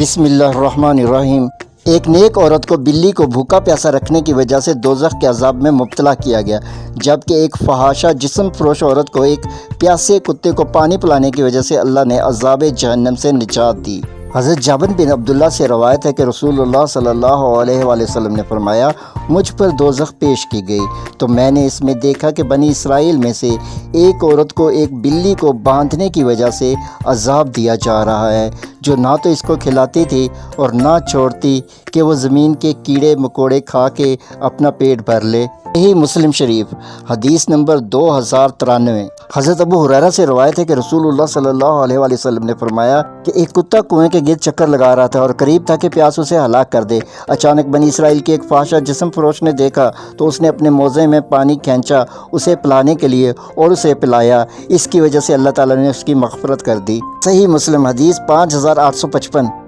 بسم اللہ الرحمن الرحیم۔ ایک نیک عورت کو بلی کو بھوکا پیاسا رکھنے کی وجہ سے دوزخ کے عذاب میں مبتلا کیا گیا، جبکہ ایک فحاشہ جسم فروش عورت کو ایک پیاسے کتے کو پانی پلانے کی وجہ سے اللہ نے عذاب جہنم سے نجات دی۔ حضرت جابر بن عبداللہ سے روایت ہے کہ رسول اللہ صلی اللہ علیہ وآلہ وسلم نے فرمایا، مجھ پر دوزخ پیش کی گئی تو میں نے اس میں دیکھا کہ بنی اسرائیل میں سے ایک عورت کو ایک بلی کو باندھنے کی وجہ سے عذاب دیا جا رہا ہے، جو نہ تو اس کو کھلاتی تھی اور نہ چھوڑتی کہ وہ زمین کے کیڑے مکوڑے کھا کے اپنا پیٹ بھر لے۔ یہی مسلم شریف حدیث نمبر 2093۔ حضرت ابو ہریرہ سے روایت ہے کہ رسول اللہ صلی اللہ علیہ وآلہ وسلم نے فرمایا کہ ایک کتا کنویں کے گرد چکر لگا رہا تھا اور قریب تھا کہ پیاس اسے ہلاک کر دے۔ اچانک بنی اسرائیل کے ایک فحاشہ جسم فروش نے دیکھا تو اس نے اپنے موزے میں پانی کھینچا اسے پلانے کے لیے اور اسے پلایا، اس کی وجہ سے اللہ تعالیٰ نے اس کی مغفرت کر دی۔ صحیح مسلم حدیث 5855۔